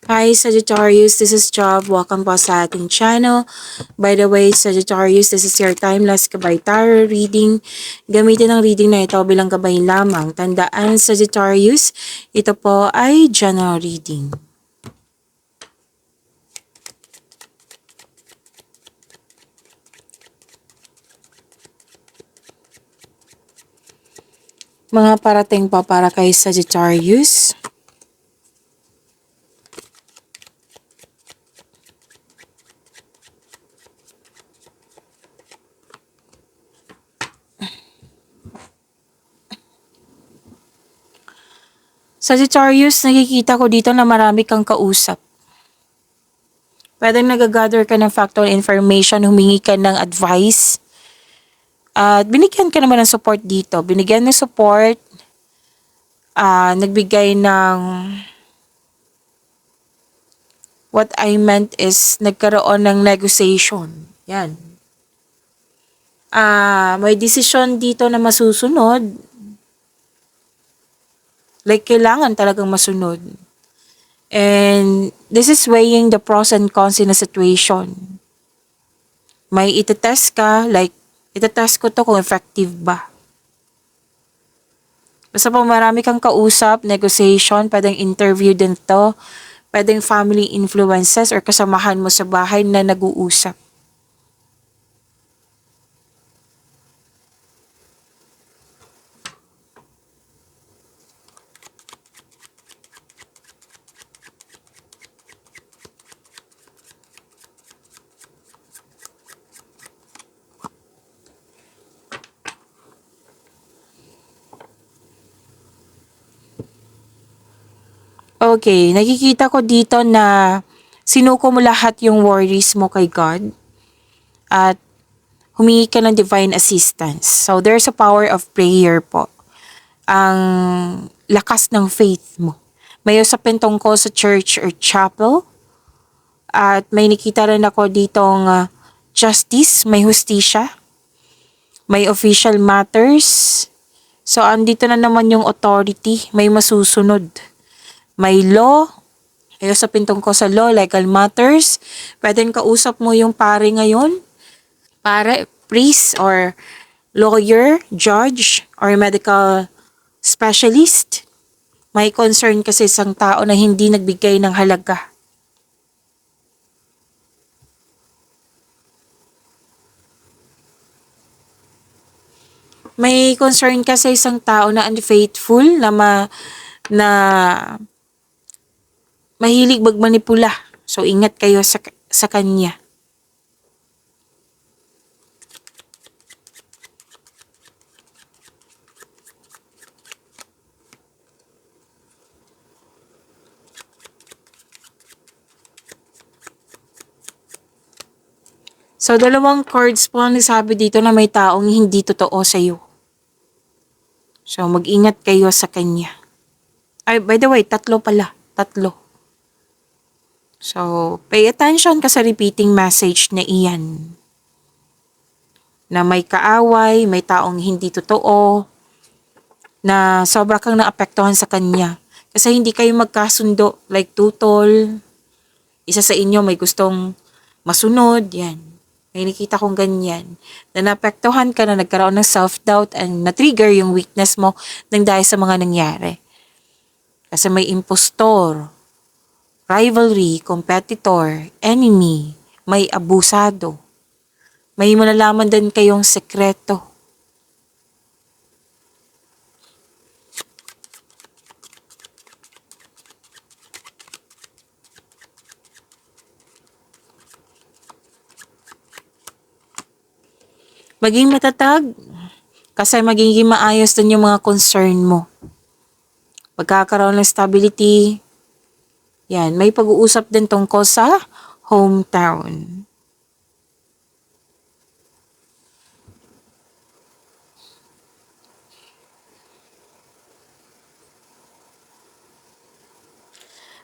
Hi Sagittarius, this is Job. Welcome po sa ating channel. By the way, Sagittarius, this is your timeless gabay tarot reading. Gamitin ang reading na ito bilang gabay lamang. Tandaan Sagittarius, ito po ay general reading. Mga parating pa para kay Sagittarius. Sagittarius, nakikita ko dito na marami kang kausap. Pwedeng nag-gather ka ng factual information, humingi ka ng advice. At binigyan ka naman ng support dito. Binigyan ng support, nagbigay ng what I meant is nagkaroon ng negotiation. Yan. May decision dito na masusunod. Like, kailangan talagang masunod. And this is weighing the pros and cons in a situation. May itetest ka, like, itetest ko to kung effective ba. Basta po marami kang kausap, negotiation, pwedeng interview din to, pwedeng family influences or kasamahan mo sa bahay na nag-uusap. Okay, nakikita ko dito na sinuko mo lahat yung worries mo kay God at humingi ka ng divine assistance. So, there's a power of prayer po. Ang lakas ng faith mo. May usapin tungkol sa church or chapel at may nakita rin ako ditong justice, may hustisya, may official matters. So, andito na naman yung authority, may masusunod. May law, ay usapin tungkol sa law, legal matters. Pwedeng kausap mo yung pare ngayon, pare, priest, or lawyer, judge, or medical specialist. May concern kasi isang tao na hindi nagbigay ng halaga. May concern kasi isang tao na unfaithful, na mahilig magmanipula. So, ingat kayo sa kanya. So, dalawang cards po ang nasabi dito na may taong hindi totoo sa iyo. So, mag-ingat kayo sa kanya. Ay, by the way, tatlo pala. Tatlo. So, pay attention ka sa repeating message na iyan. Na may kaaway, may taong hindi totoo, na sobra kang naapektuhan sa kanya. Kasi hindi kayo magkasundo, like tutol, isa sa inyo may gustong masunod, yan. May nakita kong ganyan. Na naapektuhan ka na nagkaroon ng self-doubt and na-trigger yung weakness mo nang dahil sa mga nangyari. Kasi may impostor, rivalry, competitor, enemy, may abusado. May malalaman din kayong sekreto. Maging matatag kasi magiging maayos din yung mga concern mo. Pagkakaroon ng stability, yan, may pag-uusap din tungkol sa hometown.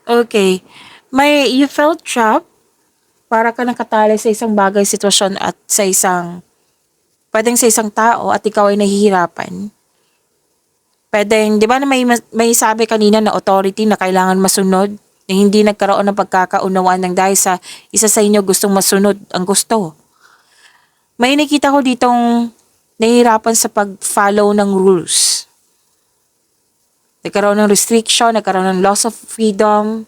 Okay, you felt trapped, para ka nakatali sa isang bagay, sitwasyon at pwedeng sa isang tao at ikaw ay nahihirapan. Pwedeng, di ba na may sabi kanina na authority na kailangan masunod? na hindi nagkaroon ng pagkakaunawaan ng dahil sa isa sa inyo gustong masunod ang gusto. May nakita ko ditong nahihirapan sa pag-follow ng rules. Nagkaroon ng restriction, nagkaroon ng loss of freedom.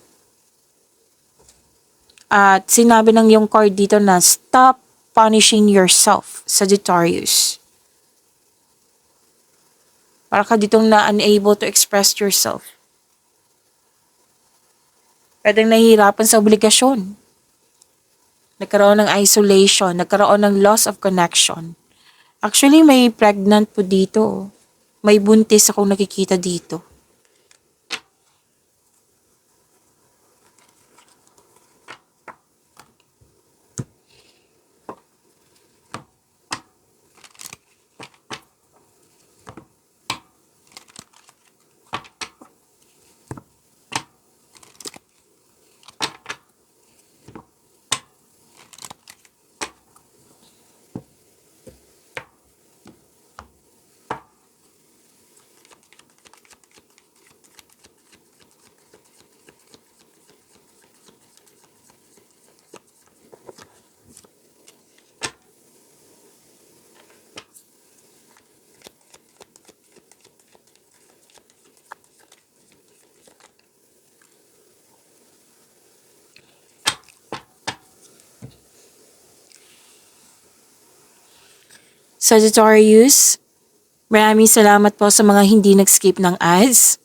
At sinabi ng yung card dito na stop punishing yourself, Sagittarius. Para ka ditong na unable to express yourself. Pwedeng nahihirapan sa obligasyon. Nagkaroon ng isolation, nagkaroon ng loss of connection. Actually, may pregnant po dito. May buntis akong nakikita dito. Sagittarius, maraming salamat po sa mga hindi nag-skip ng ads.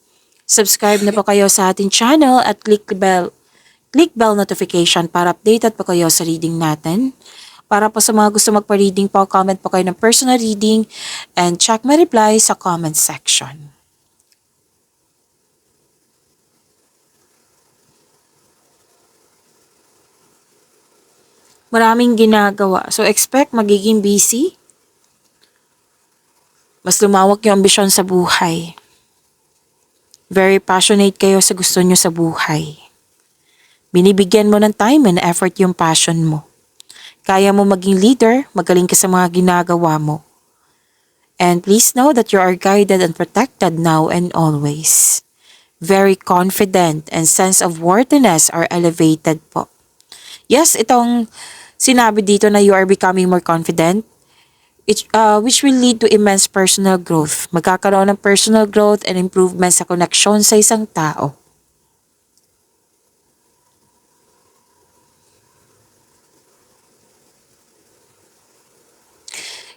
Subscribe na po kayo sa ating channel at click bell notification para updated po kayo sa reading natin. Para po sa mga gusto magpa-reading po, comment po kayo ng personal reading and check my reply sa comment section. Maraming ginagawa. So expect magiging busy. Mas lumawak yung ambisyon sa buhay. Very passionate kayo sa gusto nyo sa buhay. Binibigyan mo ng time and effort yung passion mo. Kaya mo maging leader, magaling ka sa mga ginagawa mo. And please know that you are guided and protected now and always. Very confident and sense of worthiness are elevated po. Yes, itong sinabi dito na you are becoming more confident, which will lead to immense personal growth. Magkakaroon ng personal growth and improvement sa koneksyon sa isang tao.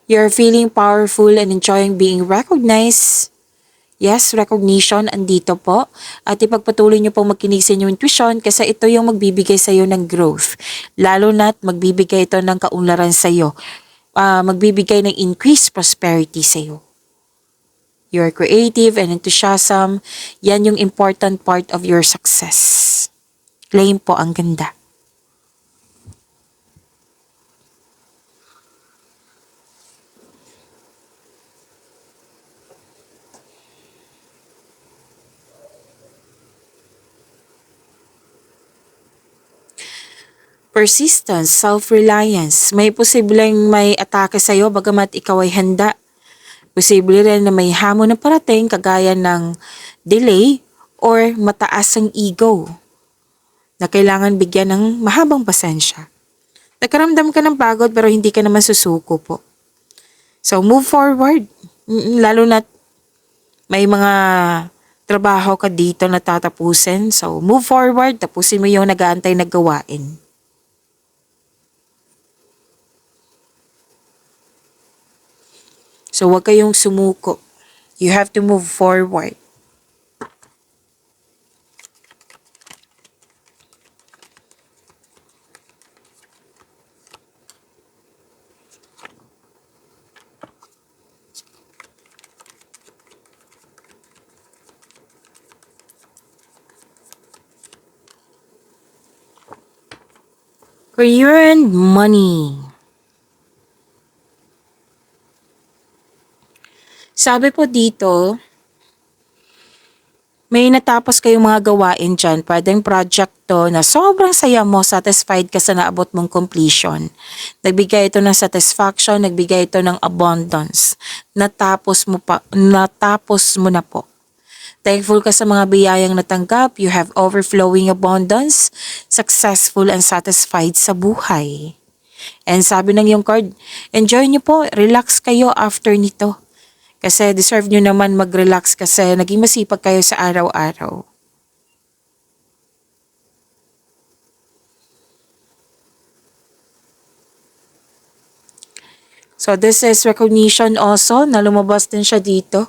You're feeling powerful and enjoying being recognized. Yes, recognition, andito po. At ipagpatuloy niyo pong magkinig sa inyong intuition kasi ito yung magbibigay sa iyo ng growth. Lalo na't magbibigay ito ng kaunlaran sa iyo. Magbibigay ng increased prosperity sa iyo. You're creative and enthusiasm. Yan yung important part of your success. Claim po ang ganda. Persistence, self-reliance. May posibleng may atake sa iyo bagamat ikaw ay handa. Posible rin na may hamon na parating kagaya ng delay or mataas ang ego na kailangan bigyan ng mahabang pasensya. Nagkaramdam ka ng pagod pero hindi ka naman susuko po. So move forward. Lalo na may mga trabaho ka dito na tatapusin. So move forward, tapusin mo yung nag-aantay na gawain. So, huwag kayong sumuko. You have to move forward. Career and money. Sabi po dito, may natapos kayong mga gawain dyan. Pwedeng project to na sobrang saya mo, satisfied ka sa naabot mong completion. Nagbigay ito ng satisfaction, nagbigay ito ng abundance. Natapos mo na po. Thankful ka sa mga biyayang natanggap. You have overflowing abundance, successful and satisfied sa buhay. And sabi ng yung card, enjoy nyo po, relax kayo after nito. Kasi deserve nyo naman mag-relax kasi naging masipag kayo sa araw-araw. So this is recognition also na lumabas din siya dito.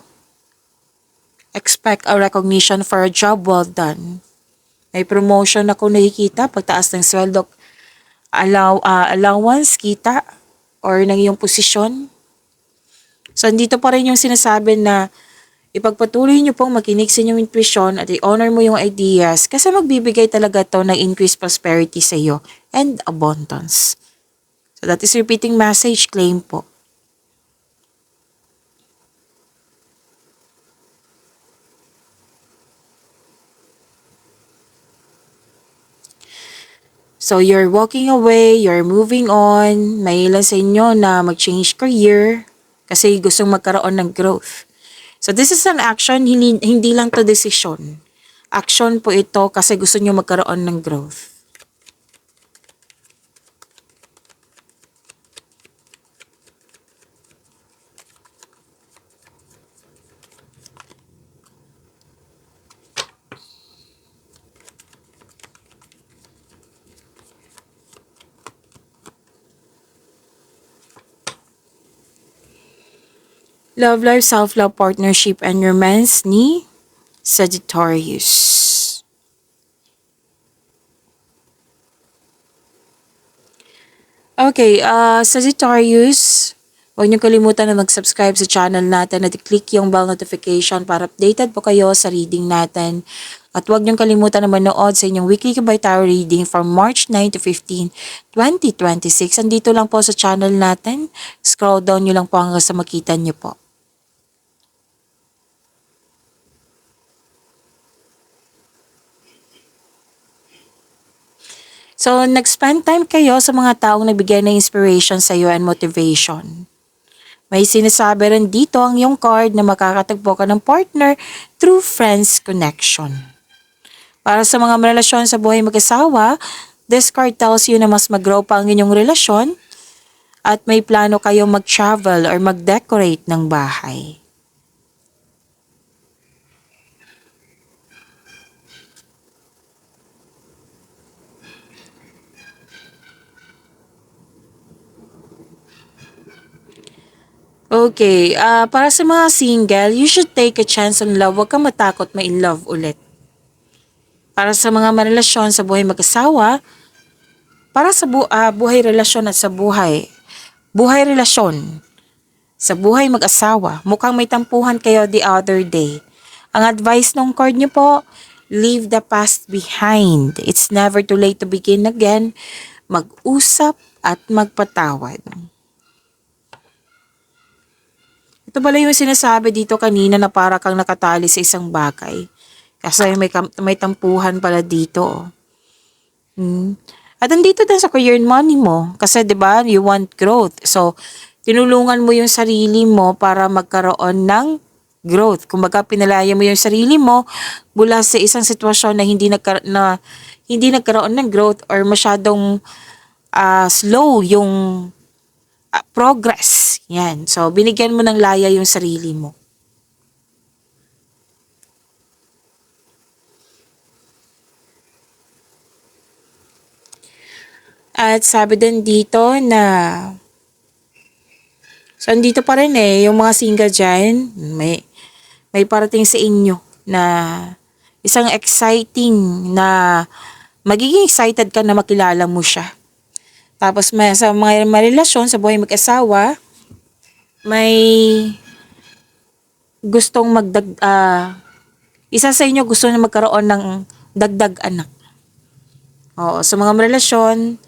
Expect a recognition for a job well done. May promotion ako nakikita, pagtaas ng sweldo, allowance, kita, or ng iyong posisyon. So, dito pa rin yung sinasabi na ipagpatuloy niyo pong makinig sa inyong intuition at i-honor mo yung ideas kasi magbibigay talaga to ng increased prosperity sa iyo and abundance. So, that is repeating message claim po. So, you're walking away, you're moving on, may ilan sa inyo na mag-change career kasi gustong magkaroon ng growth. So, this is an action, hindi lang to decision. Action po ito kasi gusto nyo magkaroon ng growth. Love life, self-love, partnership, and romance ni Sagittarius. Okay, Sagittarius, huwag niyo kalimutan na mag-subscribe sa channel natin at i-click yung bell notification para updated po kayo sa reading natin. At huwag niyo kalimutan na manood sa inyong weekly Kabay Tarot reading from March 9 to 15, 2026. Andito lang po sa channel natin. Scroll down niyo lang po hanggang sa makita niyo po. So, nag-spend time kayo sa mga taong nagbigay ng inspiration sa iyo and motivation. May sinasabi rin dito ang iyong card na makakatagpo ka ng partner through friends connection. Para sa mga relasyon sa buhay mag-asawa, this card tells you na mas mag-grow pa ang inyong relasyon at may plano kayong mag-travel or mag-decorate ng bahay. Okay, para sa mga single, you should take a chance on love. Huwag kang matakot ma-in love ulit. Para sa mga marelasyon sa buhay mag-asawa, para sa buhay relasyon at sa buhay relasyon, sa buhay mag-asawa, mukhang may tampuhan kayo the other day. Ang advice ng card niyo po, leave the past behind. It's never too late to begin again. Mag-usap at magpatawad. Ito pala yung sinasabi dito kanina na para kang nakatali sa isang bagay. Kasi may tampuhan pala dito. At andito din sa career and money mo. Kasi 'di ba you want growth. So, tinulungan mo yung sarili mo para magkaroon ng growth. Kumbaga, pinalaya mo yung sarili mo mula sa isang sitwasyon na hindi nagkaroon ng growth or masyadong slow yung progress. Yan. So, binigyan mo ng laya yung sarili mo. At sabi din dito na so, andito pa rin yung mga single dyan, may parating sa inyo na isang exciting na magiging excited ka na makilala mo siya. Tapos sa mga relasyon sa buhay mag-asawa, may gustong isa sa inyo gusto na magkaroon ng dagdag anak. Oo, sa mga relasyon,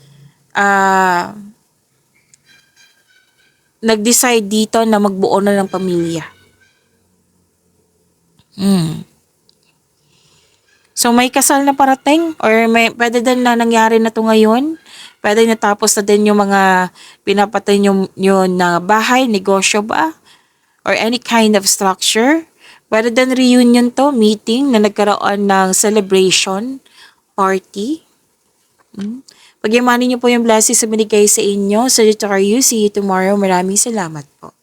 nag-decide dito na magbuo na ng pamilya. So, may kasal na parating or pwede din na nangyari na to ngayon. Pwede natapos na din yung mga pinapatay nyo na bahay, negosyo ba? Or any kind of structure. Para dan reunion to, meeting na nagkaroon ng celebration, party. Pagyamanin niyo po yung blessings na binigay sa inyo. Sagittarius, see you tomorrow. Maraming salamat po.